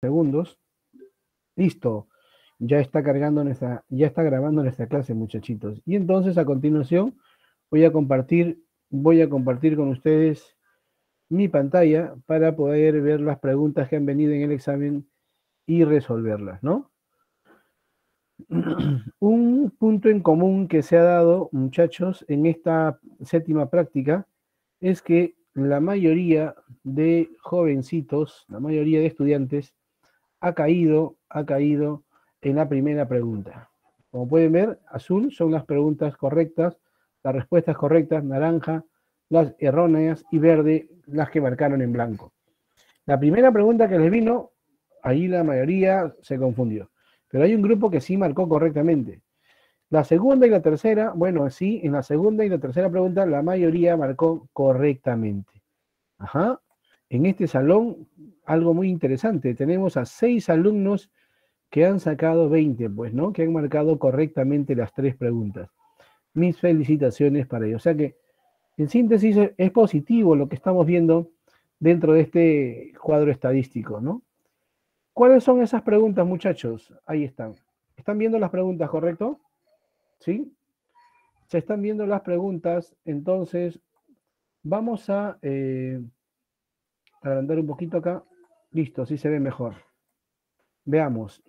Segundos. Listo. Ya está grabando nuestra clase, muchachitos. Y entonces, a continuación, voy a compartir con ustedes mi pantalla para poder ver las preguntas que han venido en el examen y resolverlas, ¿no? Un punto en común que se ha dado, muchachos, en esta séptima práctica es que la mayoría de jovencitos, la mayoría de estudiantes, ha caído en la primera pregunta. Como pueden ver, azul son las preguntas correctas, las respuestas correctas, naranja las erróneas y verde las que marcaron en blanco. La primera pregunta que les vino, ahí la mayoría se confundió, pero hay un grupo que sí marcó correctamente. La segunda y la tercera, bueno, sí, en la segunda y la tercera pregunta la mayoría marcó correctamente. Ajá. En este salón, algo muy interesante, tenemos a 6 alumnos que han sacado 20, pues, ¿no? Que han marcado correctamente las 3 preguntas. Mis felicitaciones para ellos. O sea que, en síntesis, es positivo lo que estamos viendo dentro de este cuadro estadístico, ¿no? ¿Cuáles son esas preguntas, muchachos? Ahí están. ¿Están viendo las preguntas, correcto? ¿Sí? Se están viendo las preguntas, entonces vamos a agrandar un poquito acá. Listo, así se ve mejor. Veamos.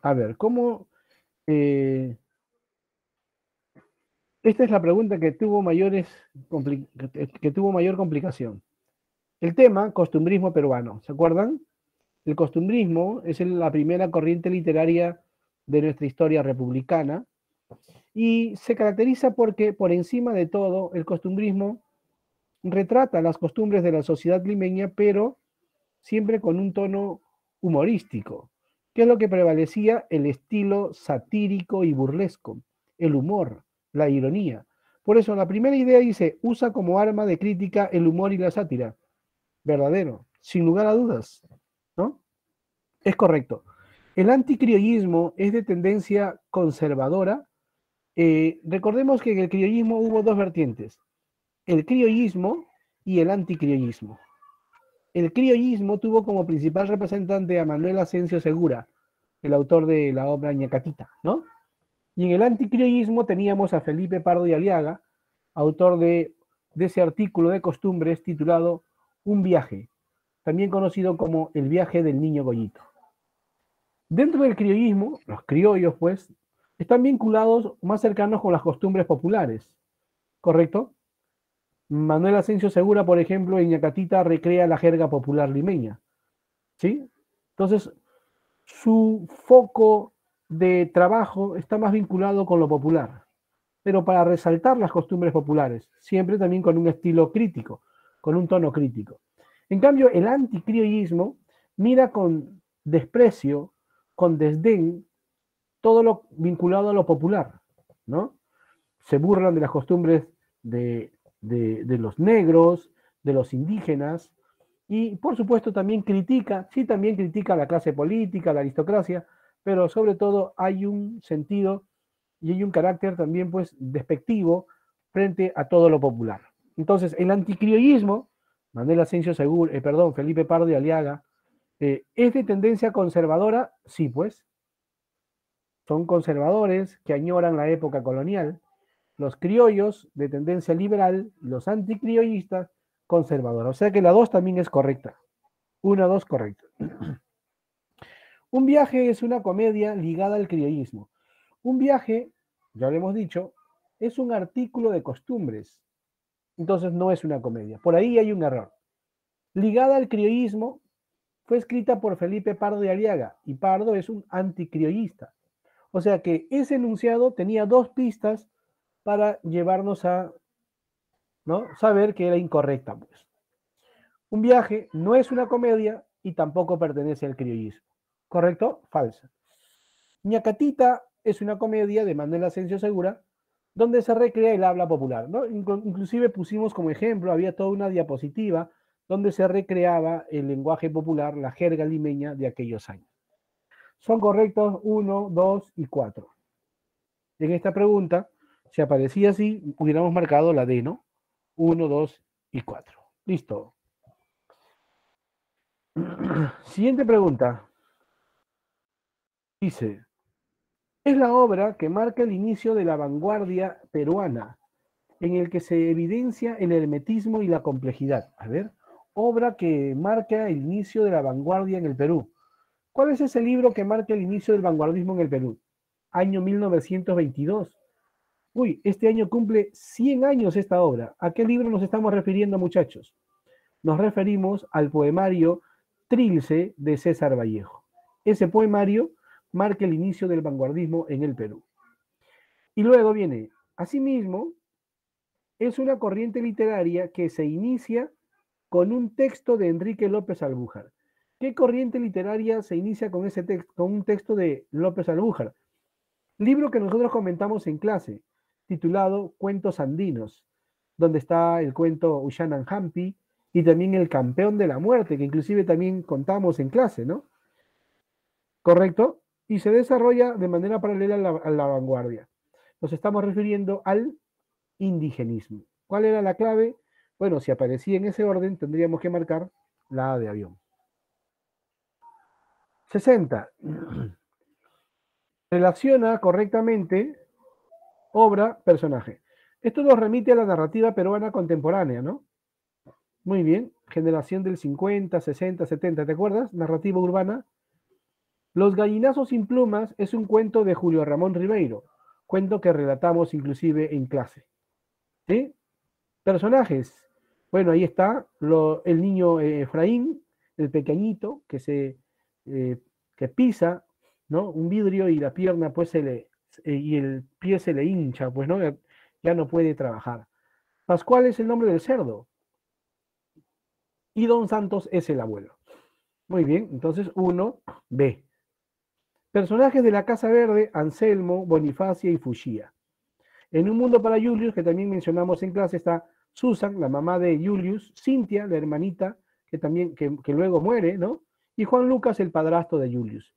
A ver, ¿cómo... esta es la pregunta que tuvo mayor complicación. El tema, costumbrismo peruano. ¿Se acuerdan? El costumbrismo es la primera corriente literaria de nuestra historia republicana y se caracteriza porque, por encima de todo, el costumbrismo retrata las costumbres de la sociedad limeña, pero siempre con un tono humorístico. ¿Qué es lo que prevalecía? El estilo satírico y burlesco, el humor, la ironía. Por eso la primera idea dice, usa como arma de crítica el humor y la sátira. Verdadero, sin lugar a dudas, ¿no? Es correcto. El anticriollismo es de tendencia conservadora. Recordemos que en el criollismo hubo dos vertientes, el criollismo y el anticriollismo. El criollismo tuvo como principal representante a Manuel Asensio Segura, el autor de la obra Ñacatita, ¿no? Y en el anticriollismo teníamos a Felipe Pardo y Aliaga, autor de ese artículo de costumbres titulado Un viaje, también conocido como El viaje del niño Goyito. Dentro del criollismo, los criollos, pues, están vinculados más cercanos con las costumbres populares, ¿correcto? Manuel Asensio Segura, por ejemplo, en Ñacatita recrea la jerga popular limeña, ¿sí? Entonces, su foco de trabajo está más vinculado con lo popular, pero para resaltar las costumbres populares, siempre también con un estilo crítico, con un tono crítico. En cambio, el anticriollismo mira con desprecio, con desdén, todo lo vinculado a lo popular, ¿no? Se burlan de las costumbres de los negros, de los indígenas, y por supuesto también critica a la clase política, a la aristocracia, pero sobre todo hay un sentido y hay un carácter también pues despectivo frente a todo lo popular. Entonces, el anticriollismo, Manuel Asensio Segura, Felipe Pardo y Aliaga, ¿es de tendencia conservadora? Sí, pues. Son conservadores que añoran la época colonial, los criollos de tendencia liberal, los anticriollistas conservadores. O sea que la 2 también es correcta. 1, 2, correcta. Un viaje es una comedia ligada al criollismo. Un viaje, ya lo hemos dicho, es un artículo de costumbres. Entonces no es una comedia. Por ahí hay un error. Ligada al criollismo, fue escrita por Felipe Pardo de Aliaga, y Pardo es un anticriollista. O sea que ese enunciado tenía 2 pistas para llevarnos a, ¿no?, saber que era incorrecta, pues. Un viaje no es una comedia y tampoco pertenece al criollismo. ¿Correcto? Falsa. Ñacatita es una comedia de Manuel Asensio Segura, donde se recrea el habla popular, ¿no? Inclusive pusimos como ejemplo, había toda una diapositiva donde se recreaba el lenguaje popular, la jerga limeña de aquellos años. Son correctos 1, 2 y 4. En esta pregunta, si aparecía así, hubiéramos marcado la D, ¿no? 1, 2 y 4. Listo. Siguiente pregunta. Dice, es la obra que marca el inicio de la vanguardia peruana, en el que se evidencia el hermetismo y la complejidad. A ver, obra que marca el inicio de la vanguardia en el Perú. ¿Cuál es ese libro que marca el inicio del vanguardismo en el Perú? Año 1922. Uy, este año cumple 100 años esta obra. ¿A qué libro nos estamos refiriendo, muchachos? Nos referimos al poemario Trilce de César Vallejo. Ese poemario marca el inicio del vanguardismo en el Perú. Y luego viene, asimismo, es una corriente literaria que se inicia con un texto de Enrique López Albújar. ¿Qué corriente literaria se inicia con ese texto, con un texto de López Albújar? Libro que nosotros comentamos en clase, titulado Cuentos Andinos, donde está el cuento Ushanan Hampi y también El Campeón de la Muerte, que inclusive también contamos en clase, ¿no? ¿Correcto? Y se desarrolla de manera paralela a la vanguardia. Nos estamos refiriendo al indigenismo. ¿Cuál era la clave? Bueno, si aparecía en ese orden, tendríamos que marcar la A de avión. 60. Relaciona correctamente obra, personaje. Esto nos remite a la narrativa peruana contemporánea, ¿no? Muy bien, generación del 50, 60, 70, ¿te acuerdas? Narrativa urbana. Los gallinazos sin plumas es un cuento de Julio Ramón Ribeiro, cuento que relatamos inclusive en clase. ¿Sí? Personajes. Bueno, ahí está el niño Efraín, el pequeñito eh, que pisa, ¿no? Un vidrio y la pierna pues y el pie se le hincha, pues no, ya no puede trabajar. Pascual es el nombre del cerdo y Don Santos es el abuelo. Muy bien, entonces 1B. Personajes de la Casa Verde, Anselmo, Bonifacia y Fushia. En Un Mundo para Julius, que también mencionamos en clase, está Susan, la mamá de Julius, Cintia, la hermanita, que luego muere, ¿no? Y Juan Lucas, el padrastro de Julius.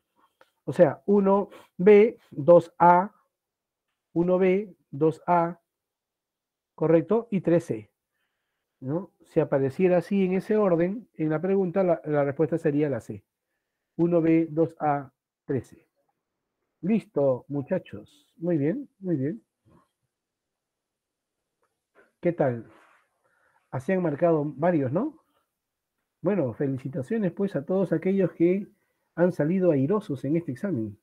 O sea, 1B, 2A, 1B, 2A, ¿correcto? Y 3C, ¿no? Si apareciera así en ese orden, en la pregunta, la respuesta sería la C. 1B, 2A, 3C. Listo, muchachos. Muy bien, muy bien. ¿Qué tal? Así han marcado varios, ¿no? Bueno, felicitaciones pues a todos aquellos que han salido airosos en este examen.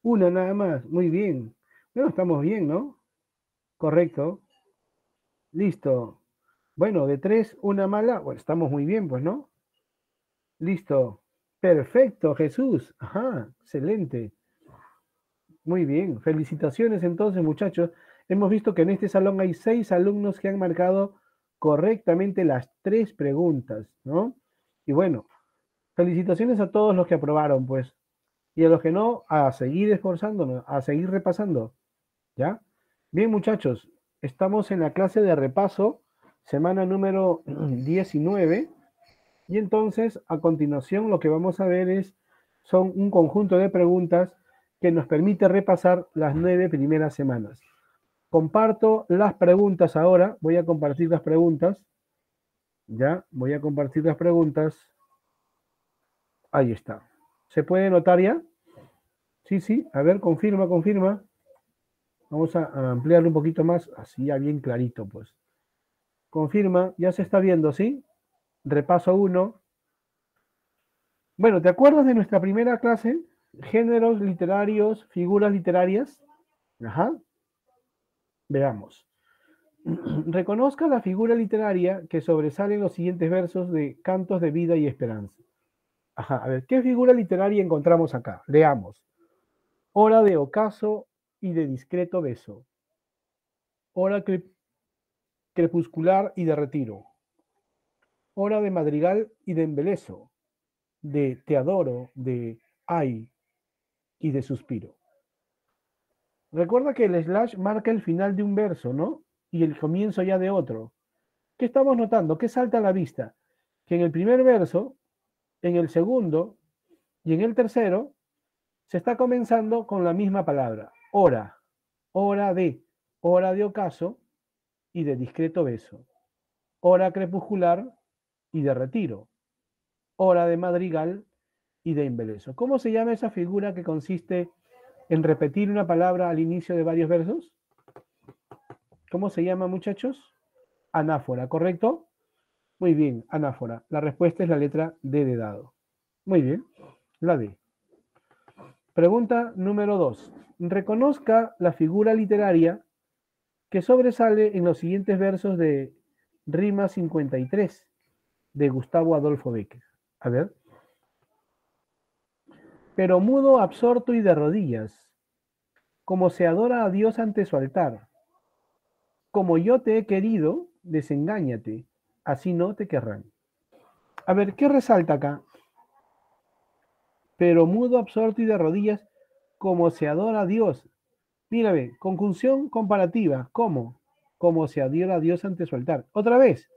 Una nada más, muy bien. Bueno, estamos bien, ¿no? Correcto. Listo. Bueno, de 3, una mala. Bueno, estamos muy bien, pues, ¿no? Listo. Perfecto, Jesús. Ajá, excelente. Muy bien. Felicitaciones entonces, muchachos. Hemos visto que en este salón hay 6 alumnos que han marcado correctamente las 3 preguntas, ¿no? Y bueno, felicitaciones a todos los que aprobaron, pues. Y a los que no, a seguir esforzándonos, a seguir repasando, ¿ya? Bien, muchachos, estamos en la clase de repaso, semana número 19, y entonces, a continuación, lo que vamos a ver son un conjunto de preguntas que nos permite repasar las 9 primeras semanas. Comparto las preguntas ahora, voy a compartir las preguntas, ¿ya? Voy a compartir las preguntas. Ahí está. ¿Se puede notar ya? Sí, sí, a ver, confirma, confirma. Vamos a ampliarlo un poquito más, así ya bien clarito, pues. Confirma, ya se está viendo, ¿sí? Repaso 1. Bueno, ¿te acuerdas de nuestra primera clase? Géneros literarios, figuras literarias. Ajá. Veamos. Reconozca la figura literaria que sobresale en los siguientes versos de Cantos de Vida y Esperanza. Ajá, a ver, ¿qué figura literaria encontramos acá? Leamos. Hora de ocaso y de discreto beso. Hora crepuscular y de retiro. Hora de madrigal y de embeleso. De te adoro, de ay y de suspiro. Recuerda que el slash marca el final de un verso, ¿no? Y el comienzo ya de otro. ¿Qué estamos notando? ¿Qué salta a la vista? Que en el primer verso, en el segundo y en el tercero se está comenzando con la misma palabra. Hora, hora de ocaso y de discreto beso. Hora crepuscular y de retiro. Hora de madrigal y de embeleso. ¿Cómo se llama esa figura que consiste en repetir una palabra al inicio de varios versos? ¿Cómo se llama, muchachos? Anáfora, ¿correcto? Muy bien, anáfora. La respuesta es la letra D de dado. Muy bien, la D. Pregunta número 2. Reconozca la figura literaria que sobresale en los siguientes versos de Rima 53 de Gustavo Adolfo Bécquer. A ver. Pero mudo, absorto y de rodillas, como se adora a Dios ante su altar. Como yo te he querido, desengáñate, así no te querrán. A ver, ¿qué resalta acá? Pero mudo, absorto y de rodillas, como se adora a Dios. Mírame, conjunción comparativa. ¿Cómo? Como se adora a Dios ante su altar. Otra vez,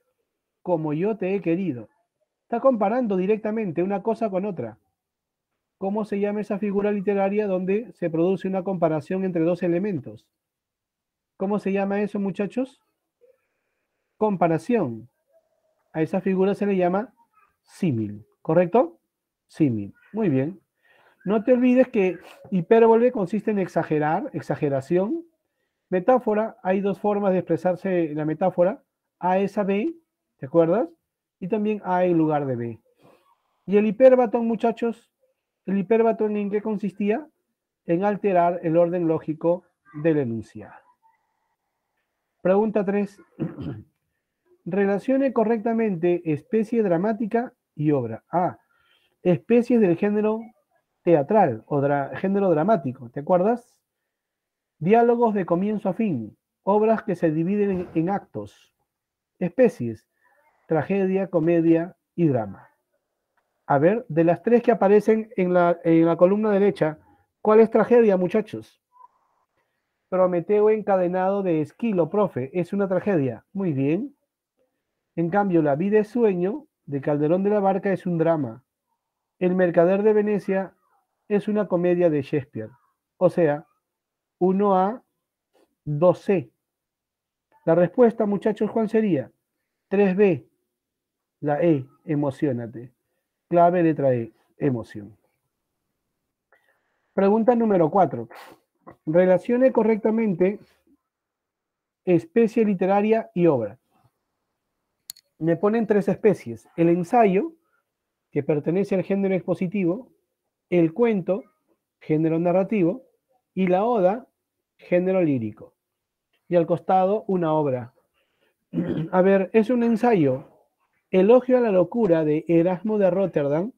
como yo te he querido. Está comparando directamente una cosa con otra. ¿Cómo se llama esa figura literaria donde se produce una comparación entre dos elementos? ¿Cómo se llama eso, muchachos? Comparación. A esa figura se le llama símil, ¿correcto? Símil. Muy bien. No te olvides que hipérbole consiste en exagerar, exageración. Metáfora, hay dos formas de expresarse la metáfora. A es a B, ¿te acuerdas? Y también A en lugar de B. ¿Y el hipérbatón, muchachos? ¿El hipérbatón en qué consistía? En alterar el orden lógico del enunciado. Pregunta 3. Relacione correctamente especie dramática y obra. A. Especies del género teatral o género dramático, ¿te acuerdas? Diálogos de comienzo a fin, obras que se dividen en actos. Especies, tragedia, comedia y drama. A ver, de las tres que aparecen en la columna derecha, ¿cuál es tragedia, muchachos? Prometeo encadenado de Esquilo, profe, es una tragedia. Muy bien. En cambio, La vida es sueño, de Calderón de la Barca, es un drama. El mercader de Venecia es una comedia de Shakespeare. O sea, 1A, 2C. La respuesta, muchachos, ¿cuál sería? 3B, la E, emocionate. Clave letra E, emoción. Pregunta número 4. Relacione correctamente especie literaria y obra. Me ponen tres especies. El ensayo, que pertenece al género expositivo, el cuento, género narrativo, y la oda, género lírico. Y al costado, una obra. A ver, es un ensayo. Elogio a la locura de Erasmo de Rotterdam,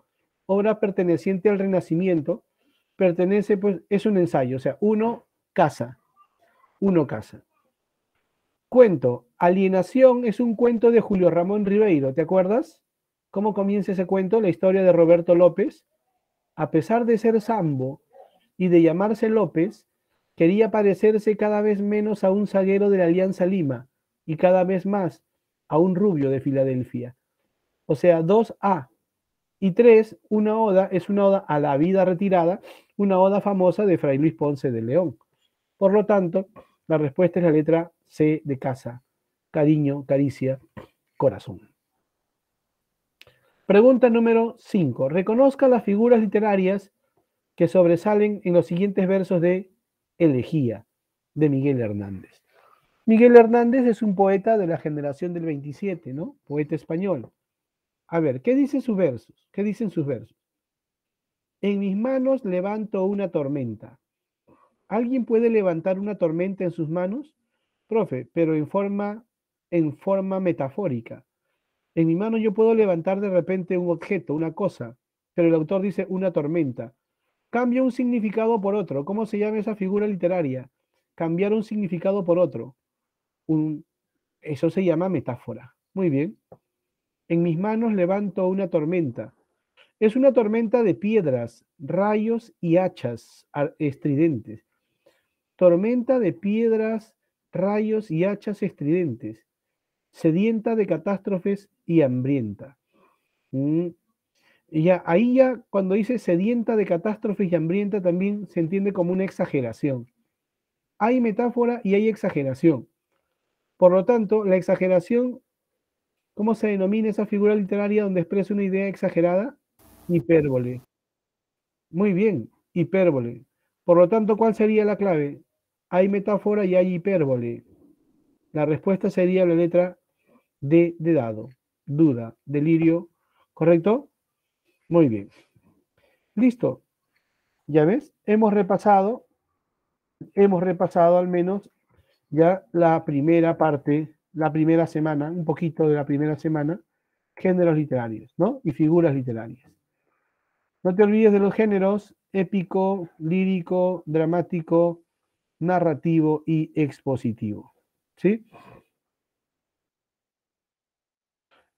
obra perteneciente al Renacimiento, pertenece, pues, es un ensayo, o sea, uno casa. Cuento, Alienación es un cuento de Julio Ramón Ribeiro, ¿te acuerdas? ¿Cómo comienza ese cuento? La historia de Roberto López. A pesar de ser sambo y de llamarse López, quería parecerse cada vez menos a un zaguero de la Alianza Lima y cada vez más a un rubio de Filadelfia. O sea, 2A. Y 3, una oda, es una oda a la vida retirada, una oda famosa de Fray Luis Ponce de León. Por lo tanto, la respuesta es la letra C de casa. Cariño, caricia, corazón. Pregunta número 5. Reconozca las figuras literarias que sobresalen en los siguientes versos de Elegía, de Miguel Hernández. Miguel Hernández es un poeta de la generación del 27, ¿no? Poeta español. A ver, ¿qué dicen sus versos? ¿Qué dicen sus versos? En mis manos levanto una tormenta. ¿Alguien puede levantar una tormenta en sus manos? Profe, pero en forma metafórica. En mi mano yo puedo levantar de repente un objeto, una cosa, pero el autor dice una tormenta. Cambia un significado por otro. ¿Cómo se llama esa figura literaria? Cambiar un significado por otro. Eso se llama metáfora. Muy bien. En mis manos levanto una tormenta. Es una tormenta de piedras, rayos y hachas estridentes. Tormenta de piedras, rayos y hachas estridentes. Sedienta de catástrofes y hambrienta. Y ya, ahí ya cuando dice sedienta de catástrofes y hambrienta también se entiende como una exageración. Hay metáfora y hay exageración. Por lo tanto, la exageración, ¿cómo se denomina esa figura literaria donde expresa una idea exagerada? Hipérbole. Muy bien, hipérbole. Por lo tanto, ¿cuál sería la clave? Hay metáfora y hay hipérbole. La respuesta sería la letra D de dado. Duda, delirio, ¿correcto? Muy bien. Listo. ¿Ya ves? Hemos repasado al menos ya la primera parte, la primera semana, un poquito de la primera semana, géneros literarios, ¿no? Y figuras literarias. No te olvides de los géneros épico, lírico, dramático, narrativo y expositivo. ¿Sí?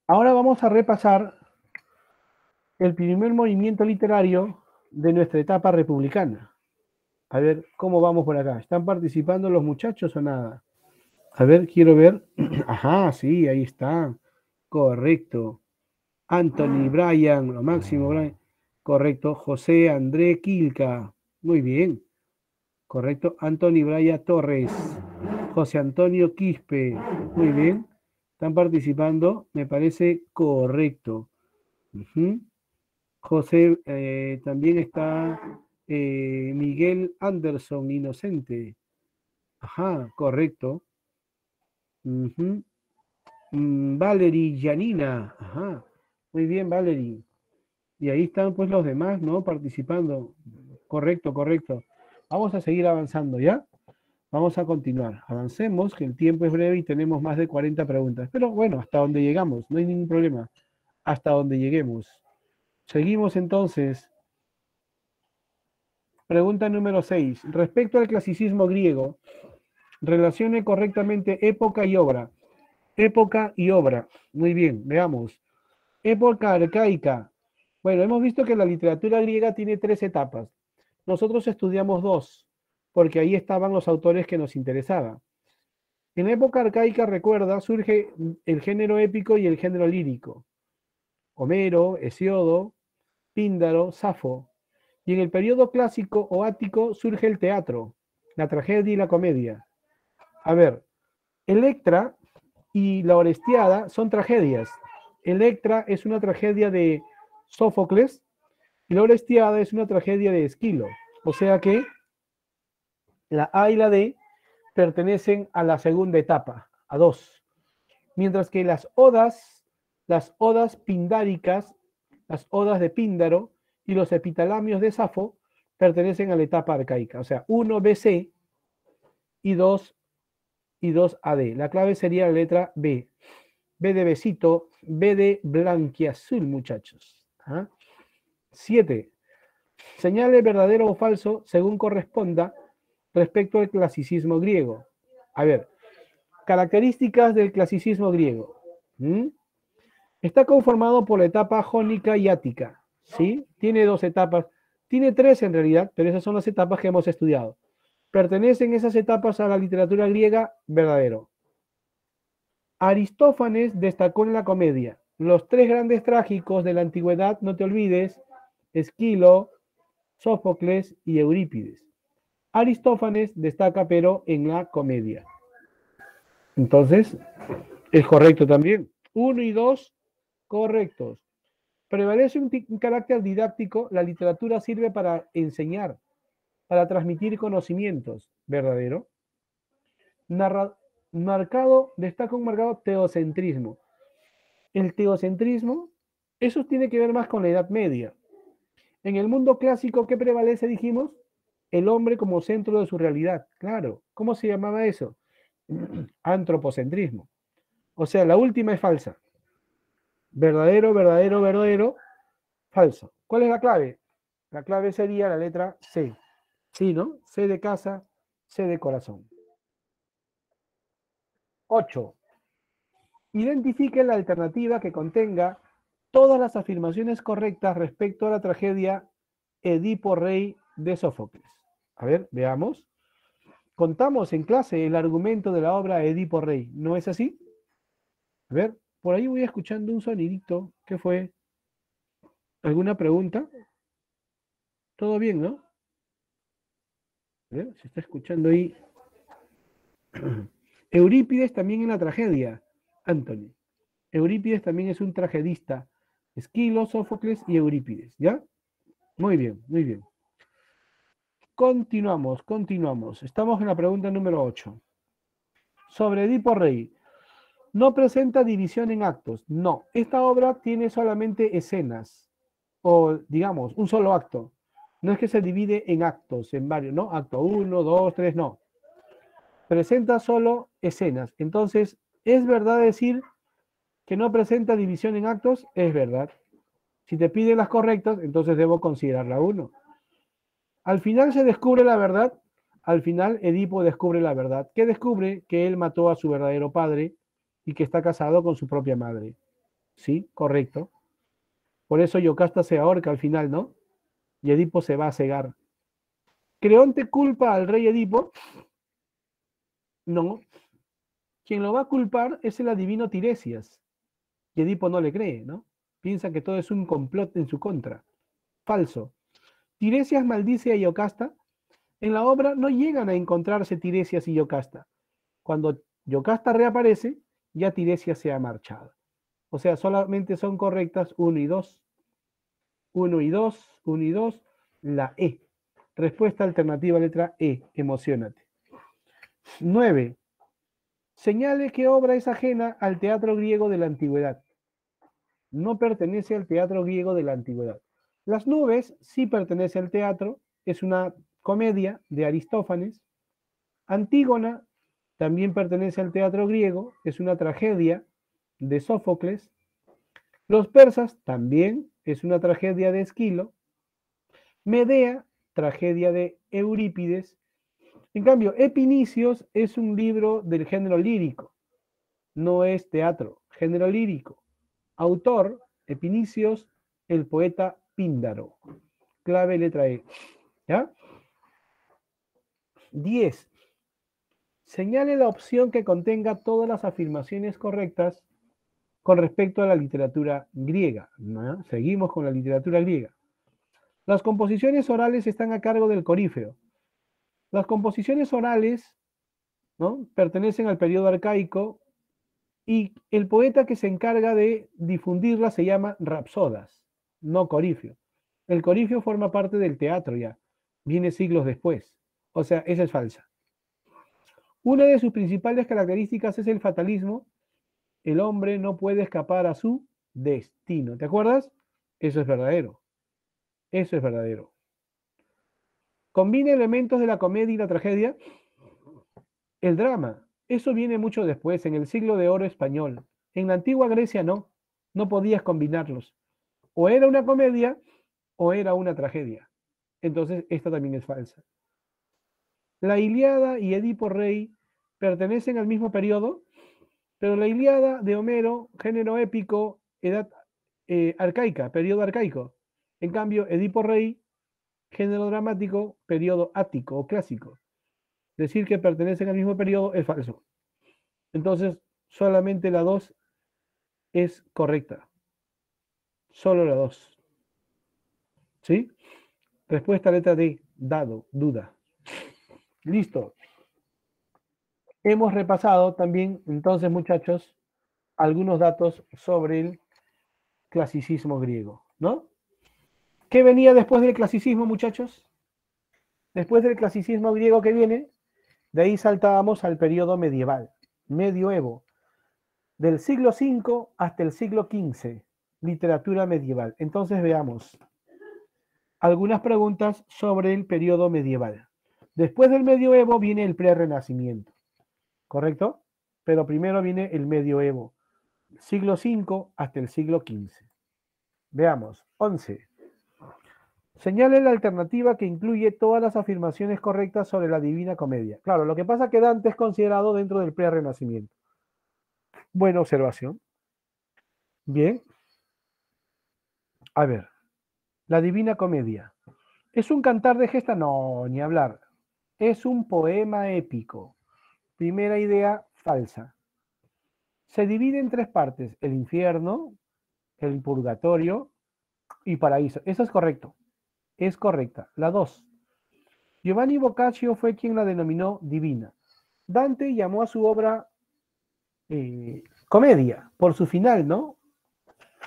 Ahora vamos a repasar el primer movimiento literario de nuestra etapa republicana. A ver cómo vamos por acá. ¿Están participando los muchachos o nada? A ver, quiero ver. Ajá, sí, ahí está. Correcto. Anthony, Brian, lo máximo, Brian. Correcto. José André Quilca. Muy bien. Correcto. Anthony Braya Torres. José Antonio Quispe. Muy bien. Están participando. Me parece correcto. Ujú. José, también está Miguel Anderson, inocente. Ajá, correcto. Ujú. Valerie Janina. Ajá. Muy bien, Valerie. Y ahí están pues los demás, ¿no? Participando. Correcto, correcto. Vamos a seguir avanzando, ¿ya? Vamos a continuar. Avancemos, que el tiempo es breve y tenemos más de 40 preguntas. Pero bueno, hasta donde llegamos, no hay ningún problema. Hasta donde lleguemos. Seguimos entonces. Pregunta número 6. Respecto al clasicismo griego, relacione correctamente época y obra. Época y obra. Muy bien, veamos. Época arcaica. Bueno, hemos visto que la literatura griega tiene tres etapas. Nosotros estudiamos dos, porque ahí estaban los autores que nos interesaban. En la época arcaica, recuerda, surge el género épico y el género lírico. Homero, Hesiodo, Píndaro, Safo. Y en el periodo clásico o ático surge el teatro, la tragedia y la comedia. A ver, Electra y la Orestiada son tragedias. Electra es una tragedia de Sófocles y la Orestiada es una tragedia de Esquilo. O sea que la A y la D pertenecen a la segunda etapa, a dos. Mientras que las odas pindáricas, las odas de Píndaro y los epitalamios de Safo pertenecen a la etapa arcaica. O sea, 1 BC y 2 y 2 AD. La clave sería la letra B. B de besito, B de blanquiazul, muchachos. ¿Ah? 7. Señale verdadero o falso según corresponda respecto al clasicismo griego. A ver, características del clasicismo griego. ¿Mm? Está conformado por la etapa jónica y ática. ¿Sí? Tiene dos etapas. Tiene tres en realidad, pero esas son las etapas que hemos estudiado. ¿Pertenecen esas etapas a la literatura griega? Verdadero. Aristófanes destacó en la comedia. Los tres grandes trágicos de la antigüedad, no te olvides, Esquilo, Sófocles y Eurípides. Aristófanes destaca pero en la comedia. Entonces, es correcto también. 1 y 2, correctos. Prevalece un carácter didáctico, la literatura sirve para enseñar, para transmitir conocimientos. ¿Verdadero? Narra, destaca un marcado teocentrismo. El teocentrismo, eso tiene que ver más con la Edad Media. En el mundo clásico, ¿qué prevalece, dijimos? El hombre como centro de su realidad. Claro. ¿Cómo se llamaba eso? Antropocentrismo. O sea, la última es falsa. Verdadero, verdadero, verdadero, falso. ¿Cuál es la clave? La clave sería la letra C. Sí, ¿no? C de casa, C de corazón. 8. Identifique la alternativa que contenga todas las afirmaciones correctas respecto a la tragedia Edipo Rey de Sófocles. A ver, veamos. Contamos en clase el argumento de la obra Edipo Rey, ¿no es así? A ver, por ahí voy escuchando un sonidito. ¿Qué fue? ¿Alguna pregunta? ¿Todo bien, no? A ver, se está escuchando ahí. Eurípides también en la tragedia, Anthony. Eurípides también es un tragedista. Esquilo, Sófocles y Eurípides, ¿ya? Muy bien, muy bien. Continuamos. Estamos en la pregunta número 8. Sobre Edipo Rey. No presenta división en actos. No, esta obra tiene solamente escenas, o digamos, un solo acto. No es que se divide en actos, en varios, ¿no? Acto 1, 2, 3, no. Presenta solo escenas. Entonces, ¿es verdad decir que no presenta división en actos? Es verdad. Si te piden las correctas, entonces debo considerar la 1. Al final se descubre la verdad. Al final Edipo descubre la verdad. ¿Qué descubre? Que él mató a su verdadero padre y que está casado con su propia madre. Sí, correcto. Por eso Yocasta se ahorca al final, ¿no? Y Edipo se va a cegar. ¿Creonte culpa al rey Edipo? No. Quien lo va a culpar es el adivino Tiresias. Y Edipo no le cree, ¿no? Piensa que todo es un complot en su contra. Falso. Tiresias maldice a Yocasta. En la obra no llegan a encontrarse Tiresias y Yocasta. Cuando Yocasta reaparece, ya Tiresias se ha marchado. O sea, solamente son correctas 1 y 2. 1 y 2, 1 y 2, la E. Respuesta alternativa, letra E, emocionate. 9. Señale qué obra es ajena al teatro griego de la antigüedad. No pertenece al teatro griego de la antigüedad. Las nubes sí pertenece al teatro, es una comedia de Aristófanes. Antígona también pertenece al teatro griego, es una tragedia de Sófocles. Los persas también es una tragedia de Esquilo. Medea, tragedia de Eurípides. En cambio, Epinicios es un libro del género lírico, no es teatro, género lírico. Autor, Epinicios, el poeta Píndaro. Clave letra E. ¿Ya? 10. Señale la opción que contenga todas las afirmaciones correctas con respecto a la literatura griega. ¿No? Seguimos con la literatura griega. Las composiciones orales están a cargo del corífero. Las composiciones orales, ¿no?, pertenecen al periodo arcaico y el poeta que se encarga de difundirlas se llama rapsodas, no corifio. El corifio forma parte del teatro ya, viene siglos después. O sea, esa es falsa. Una de sus principales características es el fatalismo. El hombre no puede escapar a su destino. ¿Te acuerdas? Eso es verdadero. Eso es verdadero. Combina elementos de la comedia y la tragedia. El drama, eso viene mucho después, en el siglo de oro español. En la antigua Grecia no podías combinarlos. O era una comedia o era una tragedia. Entonces, esta también es falsa. La Ilíada y Edipo Rey pertenecen al mismo periodo, pero la Ilíada de Homero, género épico, edad arcaica, periodo arcaico. En cambio, Edipo Rey, género dramático, periodo ático o clásico. Decir que pertenecen al mismo periodo es falso. Entonces, solamente la 2 es correcta. Solo la 2. ¿Sí? Respuesta letra D, dado, duda. Listo. Hemos repasado también, entonces, muchachos, algunos datos sobre el clasicismo griego, ¿no? ¿Qué venía después del clasicismo, muchachos? Después del clasicismo griego que viene, de ahí saltábamos al periodo medieval, medioevo, del siglo V hasta el siglo XV, literatura medieval. Entonces veamos algunas preguntas sobre el periodo medieval. Después del medioevo viene el prerrenacimiento, ¿correcto? Pero primero viene el medioevo, siglo V hasta el siglo XV. Veamos, 11. Señale la alternativa que incluye todas las afirmaciones correctas sobre la Divina Comedia. Claro, lo que pasa es que Dante es considerado dentro del prerrenacimiento. Buena observación. Bien. A ver, la Divina Comedia. ¿Es un cantar de gesta? No, ni hablar. Es un poema épico. Primera idea falsa. Se divide en 3 partes, el infierno, el purgatorio y paraíso. Eso es correcto. Es correcta. La 2. Giovanni Boccaccio fue quien la denominó divina. Dante llamó a su obra comedia, por su final, ¿no?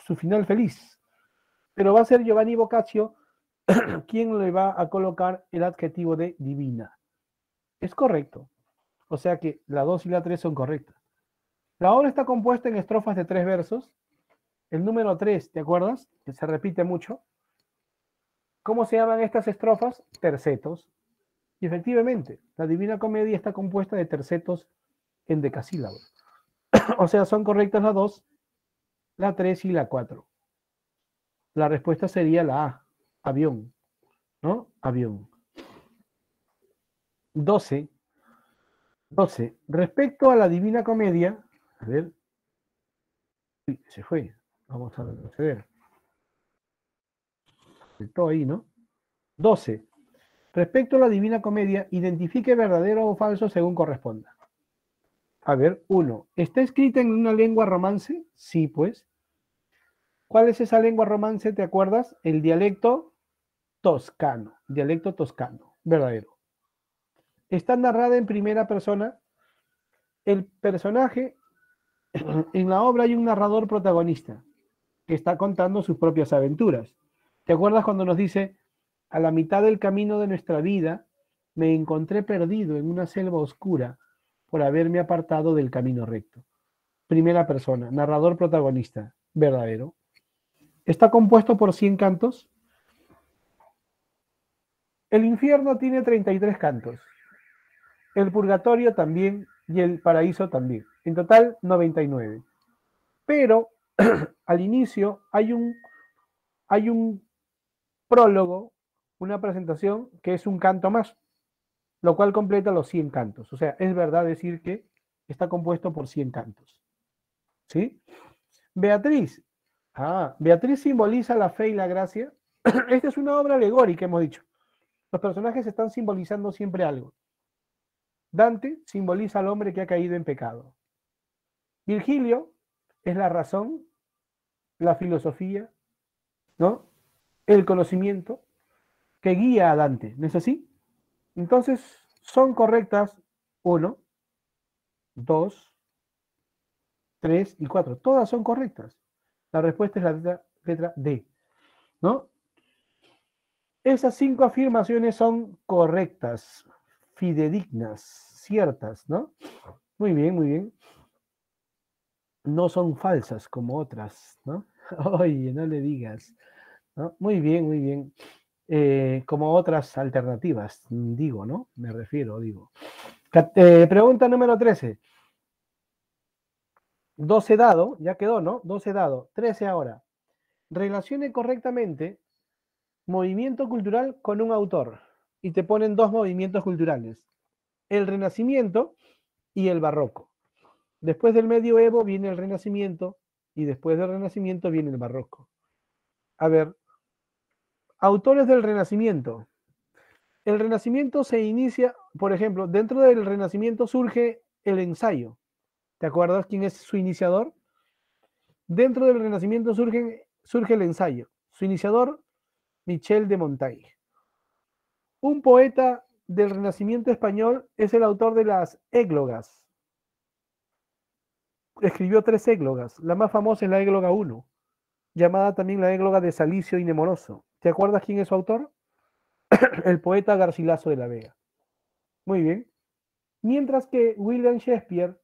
Su final feliz. Pero va a ser Giovanni Boccaccio ¿quién le va a colocar el adjetivo de divina? Es correcto. O sea que la 2 y la 3 son correctas. La obra está compuesta en estrofas de 3 versos. El número 3, ¿te acuerdas? Que se repite mucho. ¿Cómo se llaman estas estrofas? Tercetos. Y efectivamente, la Divina Comedia está compuesta de tercetos en decasílabos. O sea, son correctas la 2, la 3 y la 4. La respuesta sería la A, avión, ¿no? Avión. 12. 12. Respecto a la Divina Comedia, a ver, se fue. Vamos a retroceder. Todo ahí, ¿no? 12. Respecto a la Divina Comedia, identifique verdadero o falso según corresponda. A ver, 1. ¿Está escrita en una lengua romance? Sí, pues. ¿Cuál es esa lengua romance? ¿Te acuerdas? El dialecto toscano. Dialecto toscano. Verdadero. Está narrada en primera persona. El personaje, en la obra hay un narrador protagonista que está contando sus propias aventuras. ¿Te acuerdas cuando nos dice, a la mitad del camino de nuestra vida, me encontré perdido en una selva oscura por haberme apartado del camino recto? Primera persona, narrador protagonista, verdadero. Está compuesto por 100 cantos. El infierno tiene 33 cantos. El purgatorio también y el paraíso también. En total, 99. Pero al inicio hay un prólogo, una presentación que es un canto más, lo cual completa los 100 cantos. O sea, es verdad decir que está compuesto por 100 cantos. ¿Sí? Beatriz. Beatriz simboliza la fe y la gracia. Esta es una obra alegórica, hemos dicho. Los personajes están simbolizando siempre algo. Dante simboliza al hombre que ha caído en pecado. Virgilio es la razón, la filosofía, ¿no? El conocimiento que guía a Dante, ¿no es así? Entonces, son correctas 1, 2, 3 y 4. Todas son correctas. La respuesta es la letra D, ¿no? Esas 5 afirmaciones son correctas, fidedignas, ciertas, ¿no? Muy bien, muy bien. No son falsas como otras, ¿no? Oye, no le digas, ¿no? Muy bien, muy bien. Como otras alternativas, digo, ¿no? Me refiero, digo. Pregunta número 13. 12 dado, ya quedó, ¿no? 12 dado. 13 ahora. Relacione correctamente movimiento cultural con un autor. Y te ponen 2 movimientos culturales. El Renacimiento y el Barroco. Después del Medioevo viene el Renacimiento y después del Renacimiento viene el Barroco. A ver, autores del Renacimiento. El Renacimiento se inicia, por ejemplo, dentro del Renacimiento surge el ensayo. ¿Te acuerdas quién es su iniciador? Dentro del Renacimiento surge el ensayo. Su iniciador, Michel de Montaigne. Un poeta del Renacimiento español es el autor de las églogas. Escribió 3 églogas. La más famosa es la égloga 1, llamada también la égloga de Salicio y Nemoroso. ¿Te acuerdas quién es su autor? El poeta Garcilaso de la Vega. Muy bien. Mientras que William Shakespeare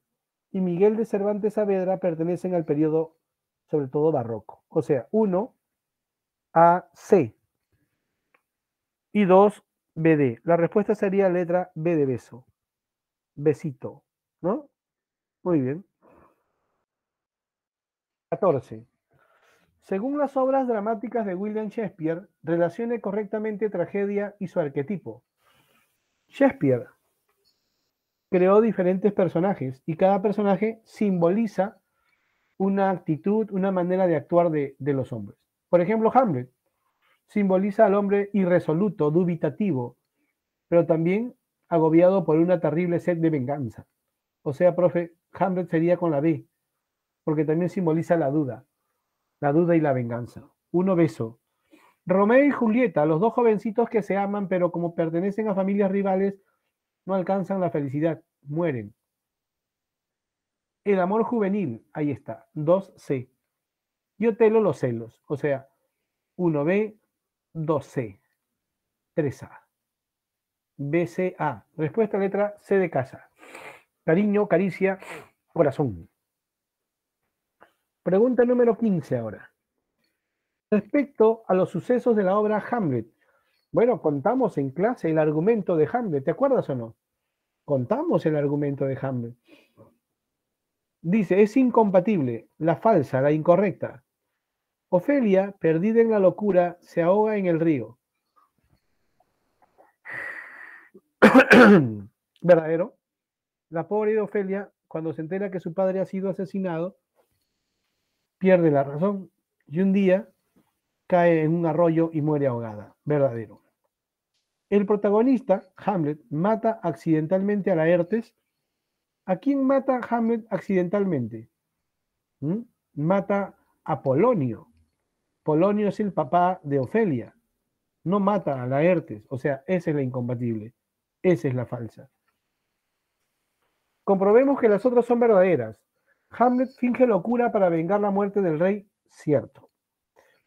y Miguel de Cervantes Saavedra pertenecen al periodo, sobre todo barroco. O sea, 1 AC y 2 BD. La respuesta sería letra B de beso. Besito, ¿no? Muy bien. 14. Según las obras dramáticas de William Shakespeare, relacione correctamente tragedia y su arquetipo. Shakespeare creó diferentes personajes y cada personaje simboliza una actitud, una manera de actuar de los hombres. Por ejemplo, Hamlet simboliza al hombre irresoluto, dubitativo, pero también agobiado por una terrible sed de venganza. O sea, profe, Hamlet sería con la B, porque también simboliza la duda y la venganza. 1 beso. Romeo y Julieta, los 2 jovencitos que se aman, pero como pertenecen a familias rivales, no alcanzan la felicidad, mueren. El amor juvenil, ahí está, 2C. Y Otelo, los celos, o sea, 1B, 2C. 3A. BCA. Respuesta letra C de casa. Cariño, caricia, corazón. Pregunta número 15 ahora. Respecto a los sucesos de la obra Hamlet. Bueno, contamos en clase el argumento de Hamlet, ¿te acuerdas o no? Contamos el argumento de Hamlet. Dice, es incompatible, la falsa, la incorrecta. Ofelia, perdida en la locura, se ahoga en el río. ¿Verdadero? La pobre de Ofelia, cuando se entera que su padre ha sido asesinado, pierde la razón y un día cae en un arroyo y muere ahogada. ¿Verdadero? El protagonista, Hamlet, mata accidentalmente a Laertes. ¿A quién mata Hamlet accidentalmente? Mata a Polonio. Polonio es el papá de Ofelia. No mata a Laertes. O sea, esa es la incompatible. Esa es la falsa. Comprobemos que las otras son verdaderas. Hamlet finge locura para vengar la muerte del rey. Cierto.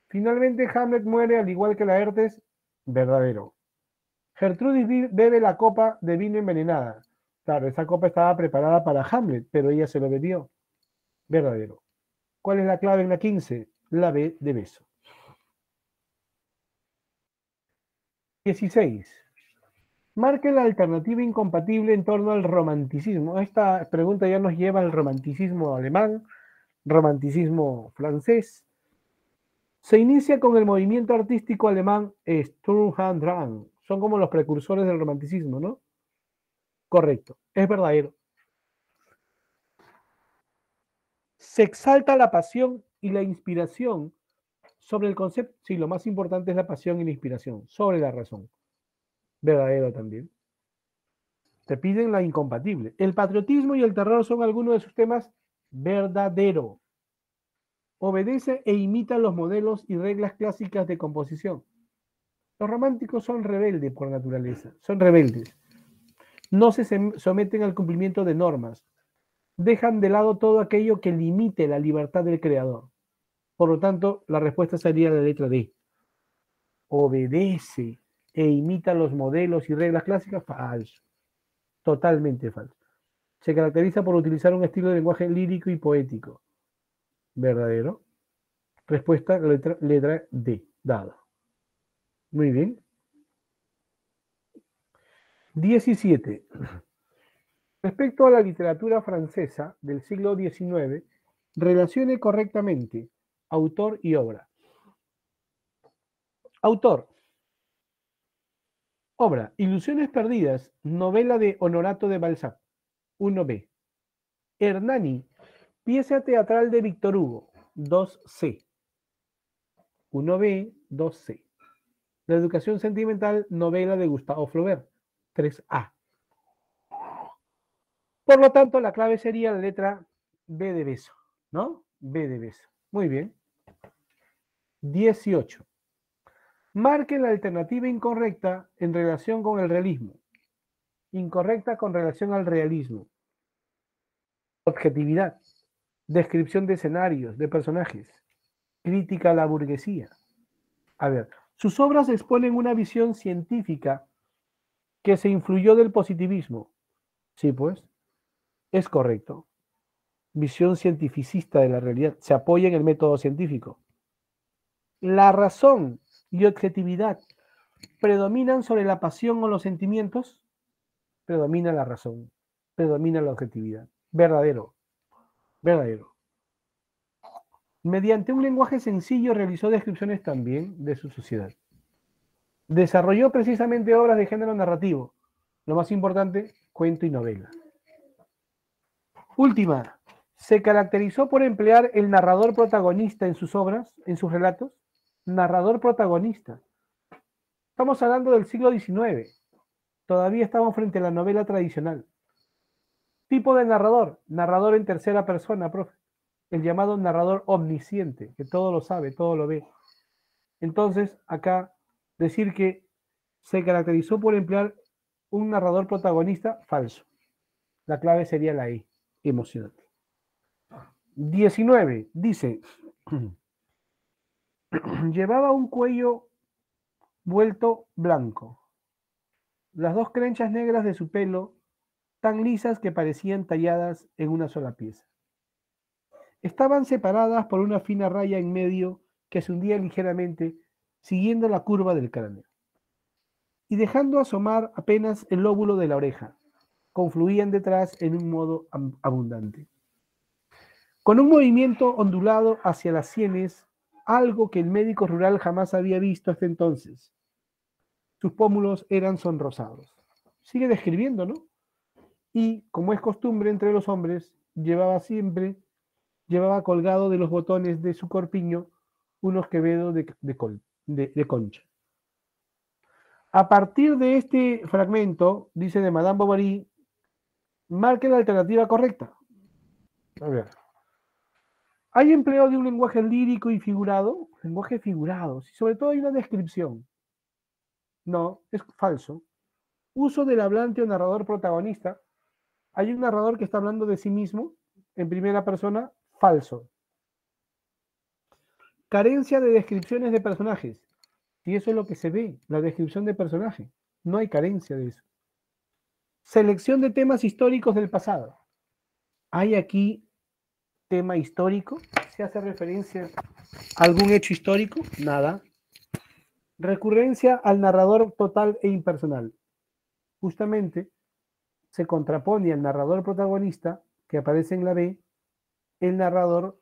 Finalmente Hamlet muere al igual que Laertes. Verdadero. Gertrudis bebe la copa de vino envenenada. Claro, esa copa estaba preparada para Hamlet, pero ella se lo bebió. Verdadero. ¿Cuál es la clave en la 15? La B de beso. 16. Marque la alternativa incompatible en torno al romanticismo. Esta pregunta ya nos lleva al romanticismo alemán, romanticismo francés. Se inicia con el movimiento artístico alemán Sturm und Drang. Son como los precursores del romanticismo, ¿no? Correcto, es verdadero. Se exalta la pasión y la inspiración sobre el concepto. Sí, lo más importante es la pasión y la inspiración, sobre la razón. Verdadero también. Te piden la incompatible. El patriotismo y el terror son algunos de sus temas. Verdadero. Obedece e imita los modelos y reglas clásicas de composición. Los románticos son rebeldes por naturaleza, son rebeldes. No se someten al cumplimiento de normas. Dejan de lado todo aquello que limite la libertad del creador. Por lo tanto, la respuesta sería la letra D. Obedece e imita los modelos y reglas clásicas. Falso. Totalmente falso. Se caracteriza por utilizar un estilo de lenguaje lírico y poético. ¿Verdadero? Respuesta, letra D. Dado. Muy bien. 17. Respecto a la literatura francesa del siglo XIX, relacione correctamente autor y obra. Autor. Obra. Ilusiones perdidas. Novela de Honorato de Balzac. 1B. Hernani. Pieza teatral de Víctor Hugo. 2C. 1B, 2C. La educación sentimental. Novela de Gustave Flaubert. 3A. Por lo tanto, la clave sería la letra B de beso, ¿no? B de beso. Muy bien. 18. Marque la alternativa incorrecta en relación con el realismo. Incorrecta con relación al realismo. Objetividad. Descripción de escenarios, de personajes. Crítica a la burguesía. A ver, sus obras exponen una visión científica que se influyó del positivismo. Sí, pues, es correcto. Visión cientificista de la realidad. Se apoya en el método científico. La razón y objetividad predominan sobre la pasión o los sentimientos. Predomina la razón, predomina la objetividad. Verdadero, verdadero. Mediante un lenguaje sencillo realizó descripciones también de su sociedad. Desarrolló precisamente obras de género narrativo. Lo más importante, cuento y novela. Última, se caracterizó por emplear el narrador protagonista en sus obras, en sus relatos. Narrador protagonista. Estamos hablando del siglo XIX. Todavía estamos frente a la novela tradicional. Tipo de narrador. Narrador en tercera persona, profe. El llamado narrador omnisciente, que todo lo sabe, todo lo ve. Entonces, acá, decir que se caracterizó por emplear un narrador protagonista, falso. La clave sería la E, emocionante. 19, dice, llevaba un cuello vuelto blanco. las dos crenchas negras de su pelo, tan lisas que parecían talladas en una sola pieza. Estaban separadas por una fina raya en medio que se hundía ligeramente, siguiendo la curva del cráneo, y dejando asomar apenas el lóbulo de la oreja. Confluían detrás en un modo abundante. Con un movimiento ondulado hacia las sienes, algo que el médico rural jamás había visto hasta entonces. Sus pómulos eran sonrosados. Sigue describiendo, ¿no? Y, como es costumbre entre los hombres, llevaba colgado de los botones de su corpiño unos quevedos de concha. A partir de este fragmento, dice de Madame Bovary, marque la alternativa correcta. A ver. Hay empleo de un lenguaje lírico y figurado, lenguaje figurado, y sobre todo hay una descripción. No, es falso. Uso del hablante o narrador protagonista. Hay un narrador que está hablando de sí mismo en primera persona, falso. Carencia de descripciones de personajes. Y eso es lo que se ve, la descripción de personaje. No hay carencia de eso. Selección de temas históricos del pasado. ¿Hay aquí tema histórico? ¿Se hace referencia a algún hecho histórico? Nada. Recurrencia al narrador total e impersonal. Justamente se contrapone al narrador protagonista que aparece en la B, el narrador,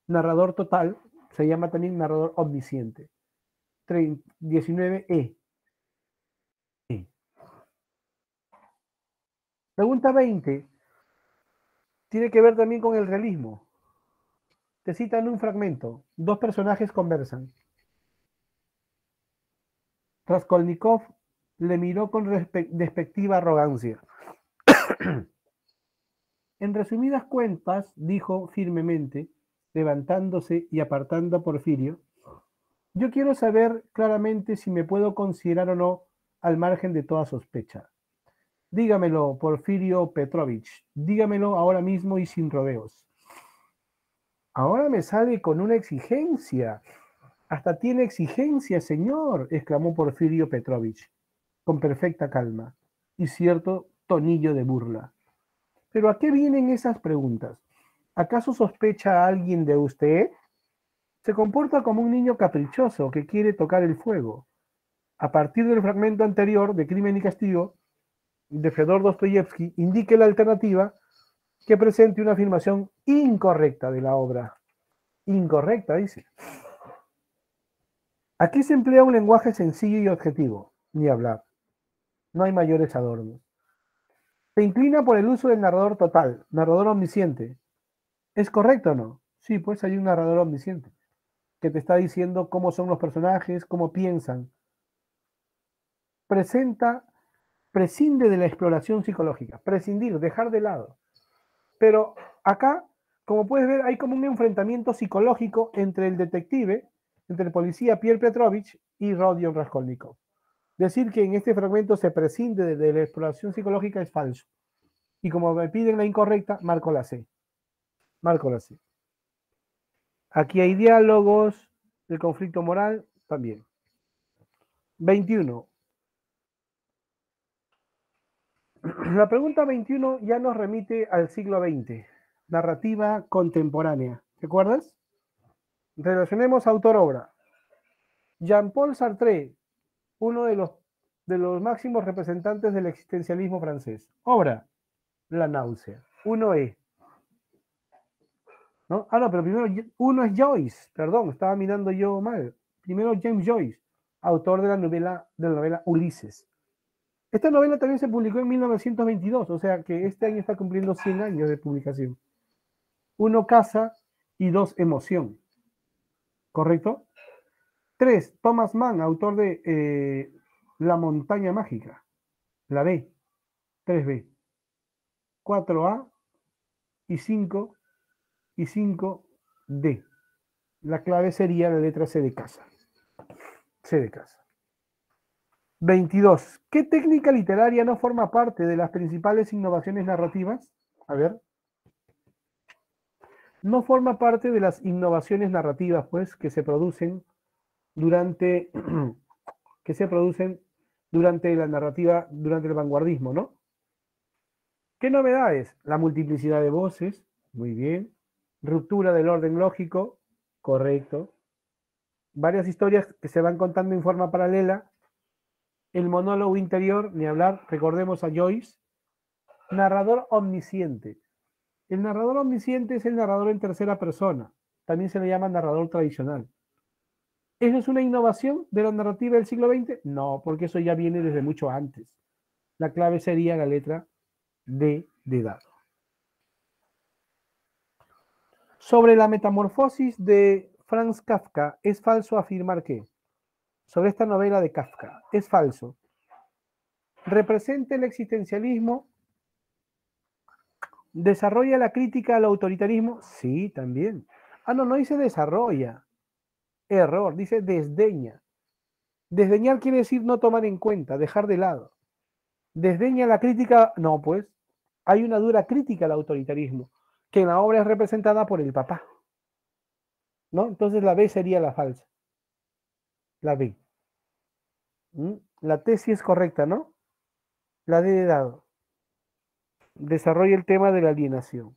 narrador total, se llama también narrador omnisciente. 19E. Pregunta 20. Tiene que ver también con el realismo. Te citan un fragmento. Dos personajes conversan. Raskolnikov le miró con despectiva arrogancia. En resumidas cuentas, dijo firmemente, levantándose y apartando a Porfirio, yo quiero saber claramente si me puedo considerar o no al margen de toda sospecha. Dígamelo, Porfirio Petrovich, dígamelo ahora mismo y sin rodeos. Ahora me sale con una exigencia. Hasta tiene exigencia, señor, exclamó Porfirio Petrovich, con perfecta calma y cierto tonillo de burla. ¿Pero a qué vienen esas preguntas? ¿Acaso sospecha a alguien de usted? Se comporta como un niño caprichoso que quiere tocar el fuego. A partir del fragmento anterior de Crimen y Castigo, de Fedor Dostoyevsky, indique la alternativa que presente una afirmación incorrecta de la obra. Incorrecta, dice. Aquí se emplea un lenguaje sencillo y objetivo, ni hablar. No hay mayores adornos. Se inclina por el uso del narrador total, narrador omnisciente. ¿Es correcto o no? Sí, pues hay un narrador omnisciente que te está diciendo cómo son los personajes, cómo piensan. Prescinde de la exploración psicológica. Prescindir, dejar de lado. Pero acá, como puedes ver, hay como un enfrentamiento psicológico entre el detective, entre el policía Pierre Petrovich y Rodion Raskolnikov. Decir que en este fragmento se prescinde de la exploración psicológica es falso. Y como me piden la incorrecta, marco la C. Marco la C. Aquí hay diálogos, el conflicto moral también. 21. La pregunta 21 ya nos remite al siglo XX. Narrativa contemporánea. ¿Te acuerdas? Relacionemos autor-obra. Jean-Paul Sartre, uno de los máximos representantes del existencialismo francés. Obra, La náusea. 1E. ¿No? Ah, no, pero primero uno es Joyce, perdón, estaba mirando yo mal. Primero James Joyce, autor de la novela Ulises. Esta novela también se publicó en 1922, o sea que este año está cumpliendo 100 años de publicación. 1, caza, y 2, emoción. ¿Correcto? 3, Thomas Mann, autor de La montaña mágica. La B, 3B. 4A y 5D. La clave sería la letra C de casa. C de casa. 22. ¿Qué técnica literaria no forma parte de las principales innovaciones narrativas? A ver. No forma parte de las innovaciones narrativas, pues, que se producen durante que se producen durante la narrativa, durante el vanguardismo, ¿no? ¿Qué novedades? La multiplicidad de voces, muy bien. Ruptura del orden lógico, correcto. Varias historias que se van contando en forma paralela. El monólogo interior, ni hablar, recordemos a Joyce. Narrador omnisciente. El narrador omnisciente es el narrador en tercera persona. También se le llama narrador tradicional. ¿Eso es una innovación de la narrativa del siglo XX? No, porque eso ya viene desde mucho antes. La clave sería la letra D de dado. Sobre la metamorfosis de Franz Kafka, ¿es falso afirmar que? Sobre esta novela de Kafka, es falso. ¿Representa el existencialismo? ¿Desarrolla la crítica al autoritarismo? Sí, también. Ah, no, no dice desarrolla. Error, dice desdeña. Desdeñar quiere decir no tomar en cuenta, dejar de lado. Desdeña la crítica, no, pues, hay una dura crítica al autoritarismo, que en la obra es representada por el papá. ¿No? Entonces la B sería la falsa. La B. La T sí es correcta, ¿no? La D de dado. Desarrolla el tema de la alienación.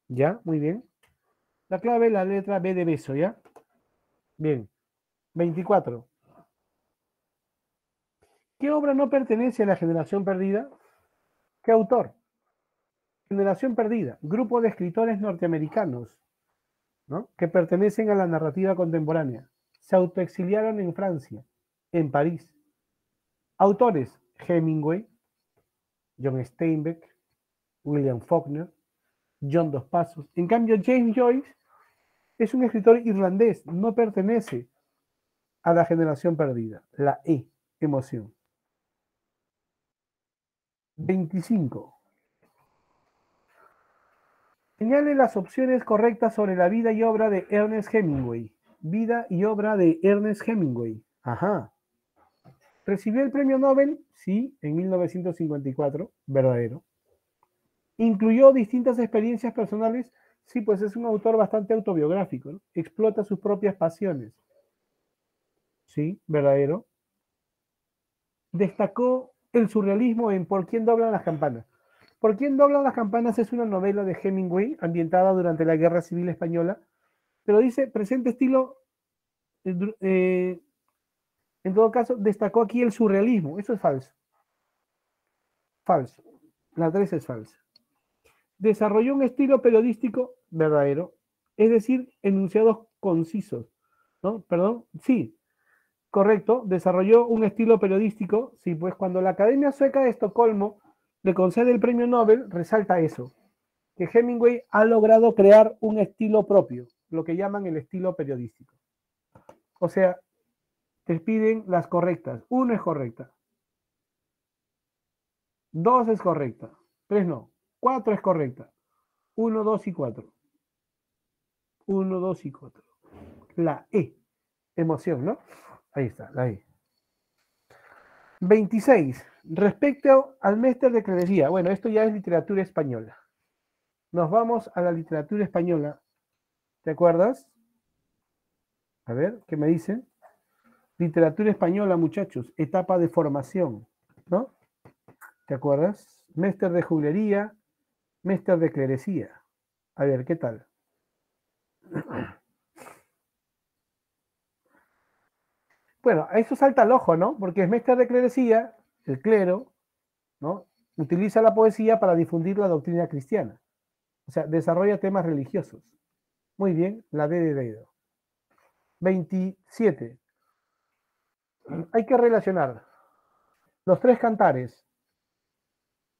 ¿Ya? Muy bien. La clave, la letra B de beso, ¿ya? Bien. 24. ¿Qué obra no pertenece a la generación perdida? ¿Qué autor? Generación perdida. Grupo de escritores norteamericanos, ¿no? Que pertenecen a la narrativa contemporánea. Se autoexiliaron en Francia, en París. Autores: Hemingway, John Steinbeck, William Faulkner, John Dos Passos. En cambio, James Joyce es un escritor irlandés, no pertenece a la generación perdida. La E, emoción. 25. Señale las opciones correctas sobre la vida y obra de Ernest Hemingway. Vida y obra de Ernest Hemingway. Ajá. ¿Recibió el premio Nobel? Sí, en 1954. Verdadero. ¿Incluyó distintas experiencias personales? Sí, pues es un autor bastante autobiográfico, ¿no? Explota sus propias pasiones. Sí, verdadero. Destacó el surrealismo en ¿Por quién doblan las campanas? ¿Por quién doblan las campanas? Es una novela de Hemingway ambientada durante la Guerra Civil Española, pero dice, presente estilo, en todo caso, destacó aquí el surrealismo. Eso es falso. Falso. La 3 es falsa. Desarrolló un estilo periodístico verdadero, es decir, enunciados concisos, ¿no? Perdón, sí, correcto, desarrolló un estilo periodístico, sí, pues cuando la Academia Sueca de Estocolmo le concede el premio Nobel, resalta eso, que Hemingway ha logrado crear un estilo propio, lo que llaman el estilo periodístico. O sea, te piden las correctas. 1 es correcta. 2 es correcta. 3 no. 4 es correcta. 1, 2 y 4. 1, 2 y 4. La E, emoción, ¿no? Ahí está, la E. 26. Respecto al Méster de Clerecía. Bueno, esto ya es literatura española. Nos vamos a la literatura española. ¿Te acuerdas? A ver, ¿qué me dicen? Literatura española, muchachos. Etapa de formación, ¿no? ¿Te acuerdas? Méster de juglería, Méster de clerecía. A ver, ¿qué tal? Bueno, a eso salta al ojo, ¿no? Porque es Méster de clerecía, el clero, ¿no? Utiliza la poesía para difundir la doctrina cristiana. O sea, desarrolla temas religiosos. Muy bien, la D de dedo. 27. Hay que relacionar los 3 cantares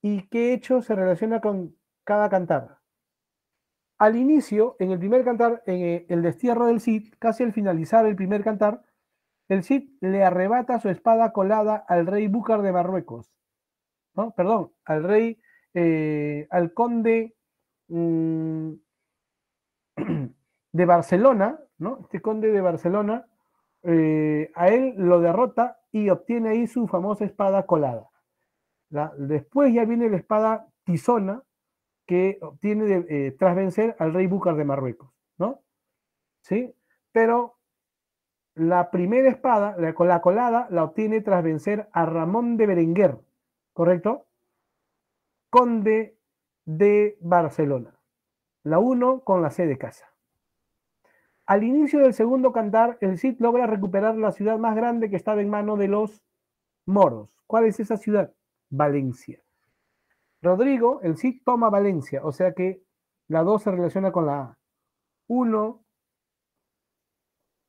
y qué hecho se relaciona con cada cantar. Al inicio, en el primer cantar, en el destierro del Cid, casi al finalizar el primer cantar, el Cid le arrebata su espada colada al rey Búcar de Marruecos, ¿no? Perdón, al rey, al conde de Barcelona, ¿no? Este conde de Barcelona, a él lo derrota y obtiene ahí su famosa espada colada. Después ya viene la espada tizona que obtiene tras vencer al rey Búcar de Marruecos, ¿no? ¿Sí? Pero La primera espada, la colada, la obtiene tras vencer a Ramón de Berenguer, ¿correcto? Conde de Barcelona. La 1 con la C de casa. Al inicio del segundo cantar, el Cid logra recuperar la ciudad más grande que estaba en manos de los moros. ¿Cuál es esa ciudad? Valencia. Rodrigo, el Cid toma Valencia, o sea que la 2 se relaciona con la A. 1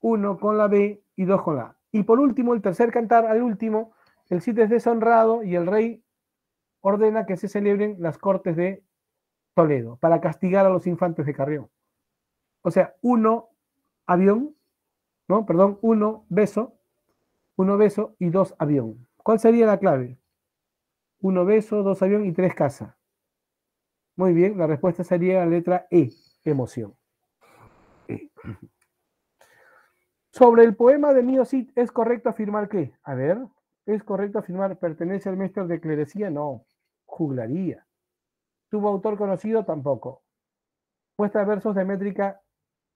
con la B y 2 con la A. Y por último, el tercer cantar, al último, el Cid es deshonrado y el rey ordena que se celebren las cortes de Toledo para castigar a los infantes de Carrión. O sea, 1 avión, ¿no? Perdón, 1 beso y 2 avión. ¿Cuál sería la clave? 1 beso, 2 avión y 3 casa. Muy bien, la respuesta sería la letra E, emoción. Sobre el poema de Mío Cid, ¿es correcto afirmar qué? A ver, ¿es correcto afirmar pertenece al maestro de clerecía? No, juglaría. ¿Tuvo autor conocido? Tampoco. ¿Muestra versos de métrica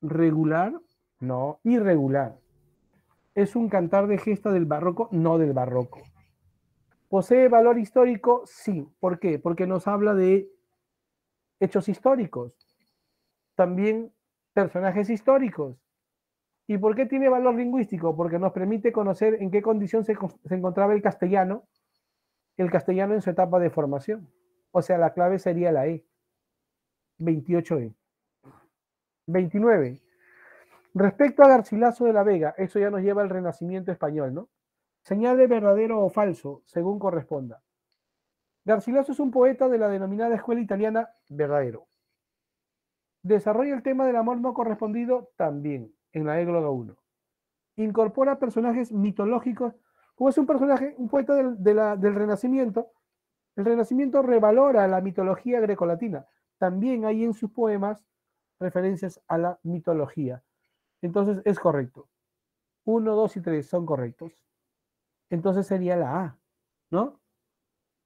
regular? No, irregular. ¿Es un cantar de gesta del barroco? No del barroco. ¿Posee valor histórico? Sí. ¿Por qué? Porque nos habla de hechos históricos, también personajes históricos. ¿Y por qué tiene valor lingüístico? Porque nos permite conocer en qué condición se encontraba el castellano en su etapa de formación. O sea, la clave sería la E. 28E. 29. Respecto a Garcilaso de la Vega, eso ya nos lleva al Renacimiento español, ¿no? Señale verdadero o falso, según corresponda. Garcilaso es un poeta de la denominada escuela italiana verdadero. Desarrolla el tema del amor no correspondido también, en la égloga 1. Incorpora personajes mitológicos, como es un personaje, un poeta del Renacimiento. El Renacimiento revalora la mitología grecolatina. También hay en sus poemas referencias a la mitología. Entonces es correcto. 1, 2 y 3 son correctos. Entonces sería la A, ¿no?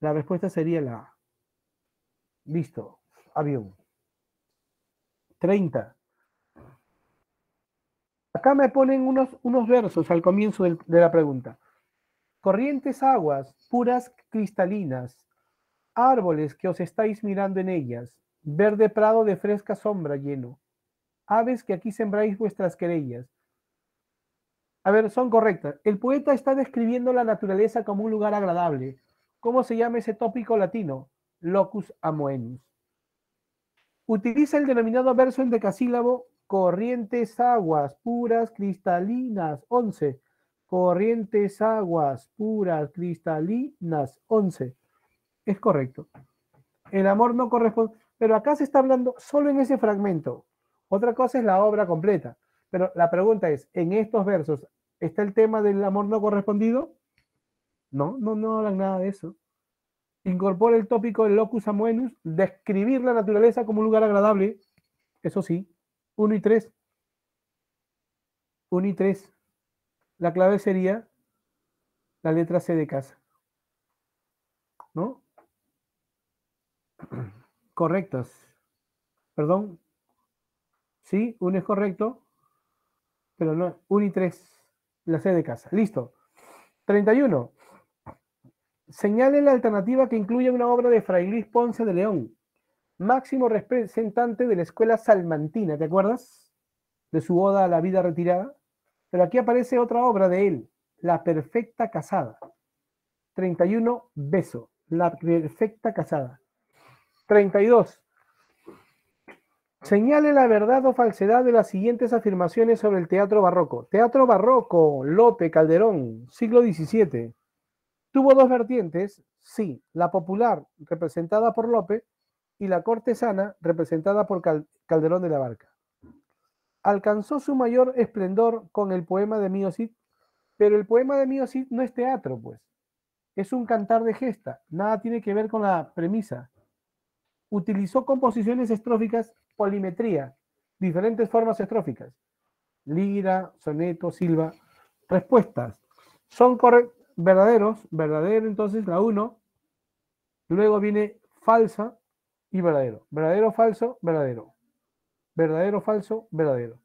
La respuesta sería la A. Listo. Avión. 30. Acá me ponen unos versos al comienzo de la pregunta. Corrientes aguas, puras cristalinas, árboles que os estáis mirando en ellas, verde prado de fresca sombra lleno, aves que aquí sembráis vuestras querellas. A ver, son correctas. El poeta está describiendo la naturaleza como un lugar agradable. ¿Cómo se llama ese tópico latino? Locus amoenus. Utiliza el denominado verso en decasílabo, corrientes aguas, puras cristalinas, 11. Corrientes aguas, puras cristalinas, 11. Es correcto. El amor no corresponde, pero acá se está hablando solo en ese fragmento. Otra cosa es la obra completa. Pero la pregunta es, ¿en estos versos está el tema del amor no correspondido? No hablan nada de eso. Incorpora el tópico del locus amoenus, describir la naturaleza como un lugar agradable, eso sí. 1 y 3. 1 y 3. La clave sería la letra C de casa. ¿No? Correctas. Perdón. Sí, 1 es correcto, pero no. 1 y 3. La C de casa. Listo. 31. Señale la alternativa que incluye una obra de Fray Luis Ponce de León, máximo representante de la escuela salmantina, ¿te acuerdas? De su oda a la vida retirada. Pero aquí aparece otra obra de él, La perfecta casada. 31, beso, La perfecta casada. 32. Señale la verdad o falsedad de las siguientes afirmaciones sobre el teatro barroco. Teatro barroco, Lope, Calderón, siglo XVII. Tuvo dos vertientes, sí, la popular, representada por Lope, y la cortesana, representada por Calderón de la Barca. Alcanzó su mayor esplendor con el poema de Mío Cid, pero el poema de Mío Cid no es teatro, pues. Es un cantar de gesta, nada tiene que ver con la premisa. Utilizó composiciones estróficas, polimetría, diferentes formas estróficas. Lira, soneto, silva. Respuestas. Son verdaderos, verdadero entonces la 1, luego viene falsa y verdadero. Verdadero, falso, verdadero. Verdadero, falso, verdadero.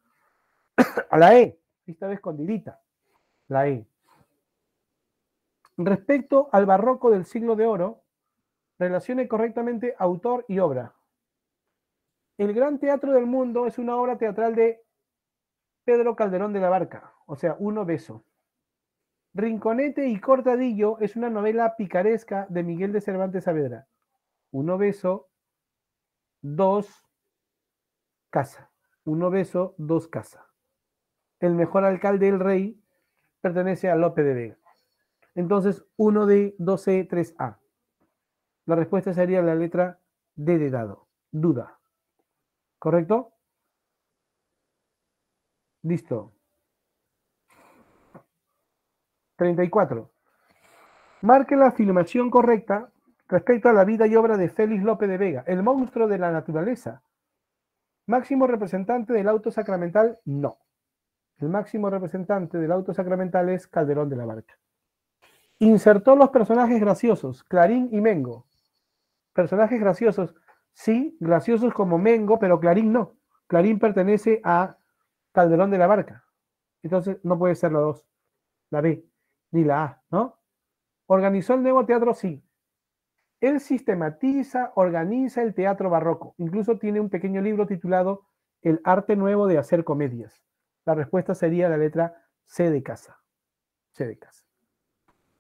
A la E, esta vez con dirita. La E. Respecto al barroco del siglo de oro, relacione correctamente autor y obra. El Gran Teatro del Mundo es una obra teatral de Pedro Calderón de la Barca, o sea, uno beso. Rinconete y Cortadillo es una novela picaresca de Miguel de Cervantes Saavedra. Uno beso, dos casa. Uno beso, dos casa. El mejor alcalde del rey pertenece a Lope de Vega. Entonces, 1D, 2C, 3A. La respuesta sería la letra D de dado. Duda. ¿Correcto? Listo. 34. Marque la afirmación correcta respecto a la vida y obra de Félix Lope de Vega, el monstruo de la naturaleza. Máximo representante del auto sacramental, no. El máximo representante del auto sacramental es Calderón de la Barca. Insertó los personajes graciosos, Clarín y Mengo. Personajes graciosos, sí, graciosos como Mengo, pero Clarín no. Clarín pertenece a Calderón de la Barca. Entonces no puede ser la 2, la B, ni la A, ¿no? ¿Organizó el nuevo teatro? Sí. Él sistematiza, organiza el teatro barroco. Incluso tiene un pequeño libro titulado El arte nuevo de hacer comedias. La respuesta sería la letra C de casa. C de casa.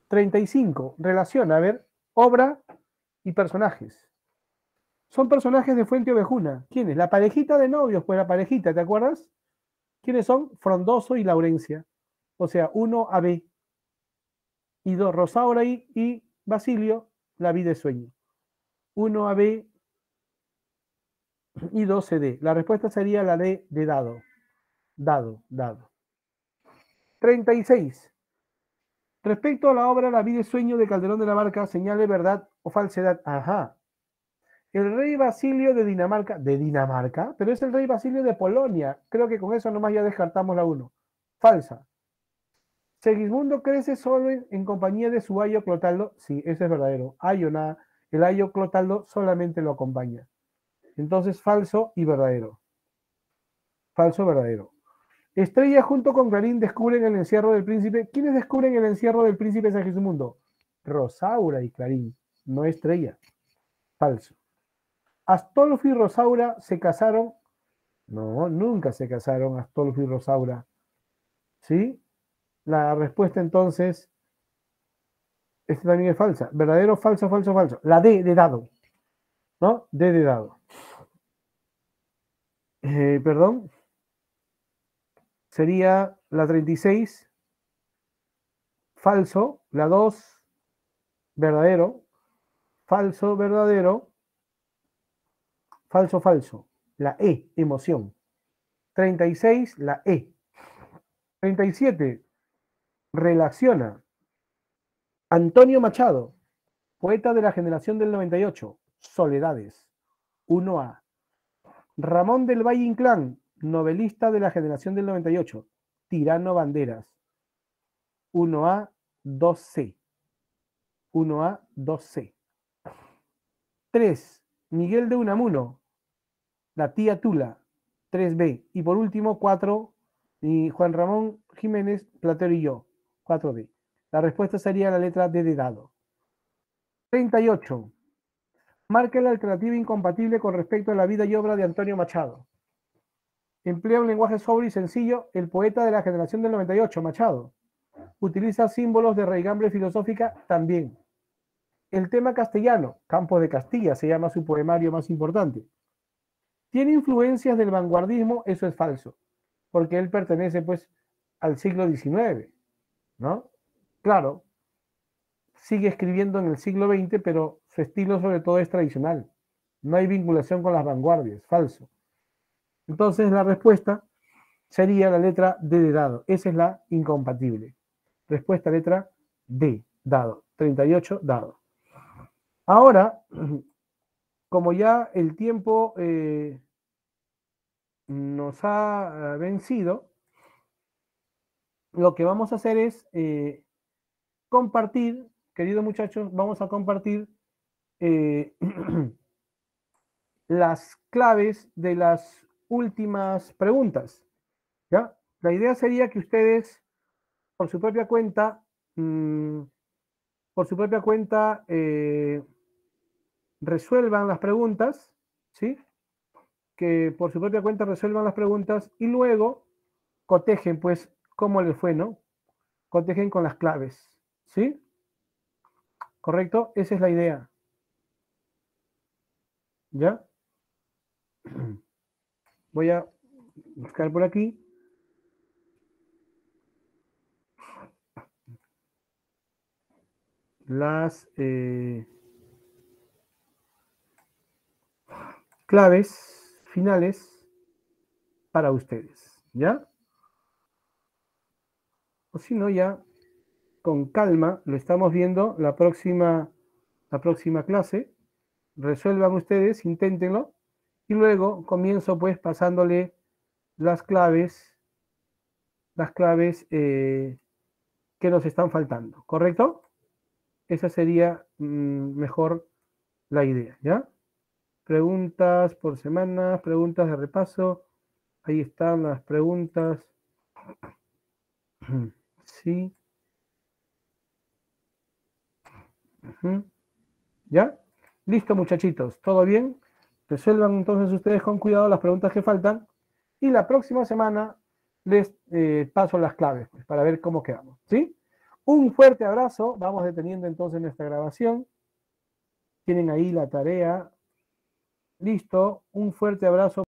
35. Relaciona, a ver, obra y personajes. Son personajes de Fuente Ovejuna. ¿Quiénes? La parejita de novios, pues la parejita, ¿te acuerdas? ¿Quiénes son? Frondoso y Laurencia. O sea, 1AB. Y 2, Rosaura y Basilio, la vida de sueño. 1AB y 2CD. La respuesta sería la D de dado. Dado, dado. 36. Respecto a la obra La vida y sueño de Calderón de la Barca, señale verdad o falsedad. Ajá. El rey Basilio de Dinamarca, pero es el rey Basilio de Polonia. Creo que con eso nomás ya descartamos la 1. Falsa. Segismundo crece solo en compañía de su ayo Clotaldo. Sí, ese es verdadero. Ayo nada. El ayo Clotaldo solamente lo acompaña. Entonces, falso y verdadero. Falso, verdadero. Estrella junto con Clarín descubren el encierro del príncipe. ¿Quiénes descubren el encierro del príncipe Segismundo? Rosaura y Clarín, no Estrella. Falso. ¿Astolfo y Rosaura se casaron? No, nunca se casaron Astolfo y Rosaura. ¿Sí? La respuesta entonces, esta también es falsa. ¿Verdadero, falso, falso, falso? La D de dado. ¿No? D de dado. Perdón. Sería la 36. Falso. La 2. Verdadero. Falso, verdadero. Falso, falso. La E, emoción. 36, la E. 37, relaciona. Antonio Machado, poeta de la generación del 98, Soledades, 1A. Ramón del Valle Inclán, novelista de la generación del 98, Tirano Banderas, 1A, 2C. 1A, 2C. 3. Miguel de Unamuno, La tía Tula, 3B. Y por último, 4, y Juan Ramón Jiménez, Platero y yo, 4D. La respuesta sería la letra D de dado. 38. Marca la alternativa incompatible con respecto a la vida y obra de Antonio Machado. Emplea un lenguaje sobrio y sencillo, el poeta de la generación del 98, Machado. Utiliza símbolos de raigambre filosófica también. El tema castellano, Campo de Castilla, se llama su poemario más importante. Tiene influencias del vanguardismo, eso es falso, porque él pertenece pues al siglo XIX, ¿no? Claro, sigue escribiendo en el siglo XX, pero su estilo sobre todo es tradicional. No hay vinculación con las vanguardias, falso. Entonces la respuesta sería la letra D de dado. Esa es la incompatible. Respuesta letra D, dado. 38, dado. Ahora, como ya el tiempo nos ha vencido, lo que vamos a hacer es compartir, queridos muchachos, vamos a compartir las claves de las últimas preguntas. ¿Ya? La idea sería que ustedes por su propia cuenta, resuelvan las preguntas, ¿sí? Que por su propia cuenta resuelvan las preguntas y luego cotejen, pues, cómo les fue, ¿no? Cotejen con las claves, ¿sí? ¿Correcto? Esa es la idea. ¿Ya? Voy a buscar por aquí. Las claves finales para ustedes, ¿ya? O si no, ya con calma lo estamos viendo la próxima clase. Resuelvan ustedes, inténtenlo, y luego comienzo pues pasándole las claves que nos están faltando, ¿correcto? Esa sería mejor la idea, ¿ya? Preguntas por semana, preguntas de repaso. Ahí están las preguntas. Sí. ¿Ya? Listo, muchachitos. ¿Todo bien? Resuelvan entonces ustedes con cuidado las preguntas que faltan. Y la próxima semana les paso las claves pues, para ver cómo quedamos. ¿Sí? Un fuerte abrazo. Vamos deteniendo entonces nuestra grabación. Tienen ahí la tarea. Listo. Un fuerte abrazo.